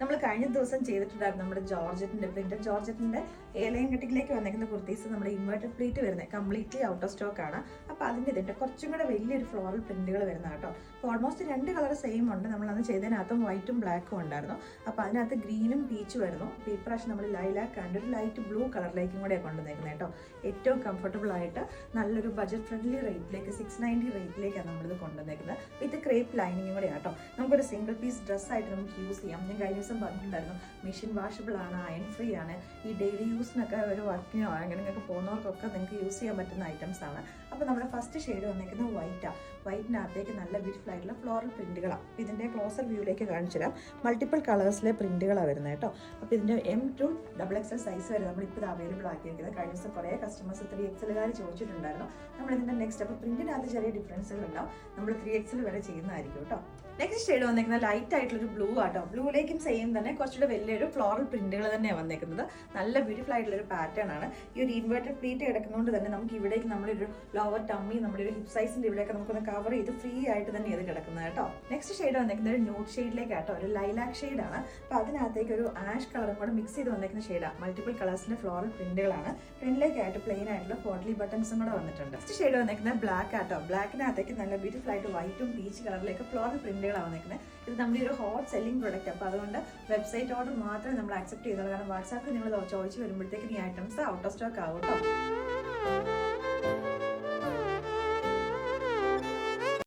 നമ്മൾ കഴിഞ്ഞ ദിവസം ചെയ്തിട്ടുണ്ടായിരുന്നു നമ്മുടെ ജോർജറ്റിന്റെ പ്രിന്റഡ് ജോർജറ്റിന്റെ ഏലയും കെട്ടിലേക്ക് വന്നിരിക്കുന്ന കുർത്തീസ് നമ്മുടെ ഇൻവേർട്ടഡ് പ്ലീറ്റ് വരുന്നത് കംപ്ലീറ്റ്ലി ഔട്ട് ഓഫ് സ്റ്റോക്ക് ആണ്. അപ്പോൾ അതിൻ്റെ ഇതിന്റെ കുറച്ചും കൂടെ വലിയൊരു ഫ്ലോറൽ പ്രിന്റുകൾ വരുന്ന കേട്ടോ. അപ്പോൾ ഓൾമോസ്റ്റ് 2 കളർ സെയിം ഉണ്ട്. നമ്മളന്ന് ചെയ്തതിനകത്തും വൈറ്റും ബ്ലാക്കും ഉണ്ടായിരുന്നു. അപ്പോൾ അതിനകത്ത് ഗ്രീനും പീച്ചും ആയിരുന്നു. അപ്പോൾ ഇപ്രാവശ്യം നമ്മൾ ലൈലാക്ക് കണ്ട് ഒരു ലൈറ്റ് ബ്ലൂ കളറിലേക്കും കൂടെ കൊണ്ടുവന്നേക്കുന്നത് കേട്ടോ. ഏറ്റവും കംഫർട്ടബിൾ ആയിട്ട് നല്ലൊരു ബജറ്റ് ഫ്രണ്ട്ലി റേറ്റിലേക്ക് 690 റേറ്റിലേക്കാണ് നമ്മളിത് കൊണ്ടുവന്നേക്കുന്നത്. വിത്ത് ക്രേപ്പ് ലൈനിങ്ങും കൂടെ ആട്ടോ. നമുക്കൊരു സിംഗിൾ പീസ് ഡ്രസ്സായിട്ട് നമുക്ക് യൂസ് ചെയ്യാം. ഞാൻ കഴിഞ്ഞ ദിവസം പറഞ്ഞിട്ടുണ്ടായിരുന്നു മെഷീൻ വാഷബിൾ ആണ്, അയൺ ഫ്രീ ആണ്. ഈ ഡെയിലി യൂസിനൊക്കെ ഒരു വർക്കിനോ അങ്ങനെയൊക്കെ പോകുന്നവർക്കൊക്കെ നിങ്ങൾക്ക് യൂസ് ചെയ്യാൻ പറ്റുന്ന ഐറ്റംസ് ആണ്. അപ്പോൾ നമ്മുടെ ഫസ്റ്റ് ഷെയ്ഡ് വന്നിരിക്കുന്നത് വൈറ്റാണ്. വൈറ്റിനകത്തേക്ക് നല്ല ബ്യൂട്ടിഫുൾ ആയിട്ടുള്ള ഫ്ലോറൽ പ്രിന്റുകളാണ്. അപ്പോൾ ഇതിൻ്റെ ക്ലോസർ വ്യൂയിലേക്ക് കാണിച്ചു തരാം. മൾട്ടിപ്പിൾ കളേഴ്സിലെ പ്രിന്റുകളാണ് വരുന്നത് കേട്ടോ. അപ്പോൾ ഇതിൻ്റെ M to XXL സൈസ് വരെ നമ്മളിപ്പോൾ ഇത് അവൈലബിൾ ആക്കിയിരിക്കുന്നത്. കഴിഞ്ഞ ദിവസം കുറേ കസ്റ്റമേഴ്സ് 3XL ചോദിച്ചിട്ടുണ്ടായിരുന്നു. നമ്മളിതിൻ്റെ നെക്സ്റ്റ് അപ്പോൾ പ്രിന്റിനകത്ത് ചെറിയ ഡിഫറൻസുകൾ ഉണ്ടാവും. നമ്മൾ 3XL വരെ ചെയ്യുന്നതായിരിക്കും കേട്ടോ. നെക്സ്റ്റ് ഷെയ്ഡ് വന്നിരിക്കുന്ന ലൈറ്റ് ആയിട്ടുള്ളൊരു ബ്ലൂ ആട്ടോ. ബ്ലൂയിലേക്കും സെയിം തന്നെ കുറച്ചുകൂടെ വലിയൊരു ഫ്ലോറൽ പ്രിന്റുകൾ തന്നെയാണ് വന്നിരിക്കുന്നത്. നല്ല ബ്യൂട്ടിഫുൾ ആയിട്ടുള്ളൊരു പാറ്റേൺ ആണ്. ഈ ഒരു ഇൻവേർട്ടഡ് പ്ലീറ്റ് കിടക്കുന്നതുകൊണ്ട് തന്നെ നമുക്ക് ഇവിടേക്ക് നമ്മളൊരു ലോവർ ടമ്മി നമ്മുടെ ഒരു ഹിപ്പ് സൈസിന്റെ ഇവിടെയൊക്കെ നമുക്കൊന്ന് കവർ ചെയ്ത് ഫ്രീ ആയിട്ട് തന്നെ ഇത് കിടക്കുന്നത് കേട്ടോ. നെക്സ്റ്റ് ഷെയ്ഡ് വന്നിരിക്കുന്നത് ഒരു ന്യൂഡ് ഷെയ്ഡിലേക്കാട്ടോ, ഒരു ലൈലാക്ക് ഷെയ്ഡാണ്. അപ്പോൾ അതിനകത്തേക്ക് ഒരു ആഷ് കളറും കൂടെ മിക്സ് ചെയ്ത് വന്നിരിക്കുന്ന ഷെയ്ഡാണ്. മൾട്ടിപ്പിൾ കളേഴ്സിന്റെ ഫ്ലോറൽ പ്രിന്റുകളാണ്. ഫ്രണ്ടിലേക്കായിട്ട് പ്ലെയിൻ ആയിട്ടുള്ള പോട്ട്ലി ബട്ടൺസും കൂടെ വന്നിട്ടുണ്ട്. നെക്സ്റ്റ് ഷെയ്ഡ് വന്നിരിക്കുന്നത് ബ്ലാക്ക് ആട്ടോ. ബ്ലാക്കിനകത്തേക്ക് നല്ല ബ്യൂട്ടിഫുൾ ആയിട്ട് വൈറ്റും പീച്ച് കളറിലേക്ക് ഫ്ലോറൽ പ്രിന്റുകളാണ് വന്നിരിക്കുന്നത്. ഇത് നമ്മുടെ ഒരു ഹോട്ട് സെല്ലിംഗ് പ്രൊഡക്റ്റ്. അപ്പോൾ അതുകൊണ്ട് വെബ്സൈറ്റ് ഓർഡർ മാത്രമേ നമ്മൾ അക്സെപ്റ്റ് ചെയ്യുന്നുള്ളൂ. കാരണം വാട്സാപ്പിൽ നിങ്ങൾ ചോദിച്ച് വരുമ്പോഴത്തേക്കും ഈ ഐറ്റംസ് ഔട്ട് ഓഫ് സ്റ്റോക്ക് ആവും കേട്ടോ.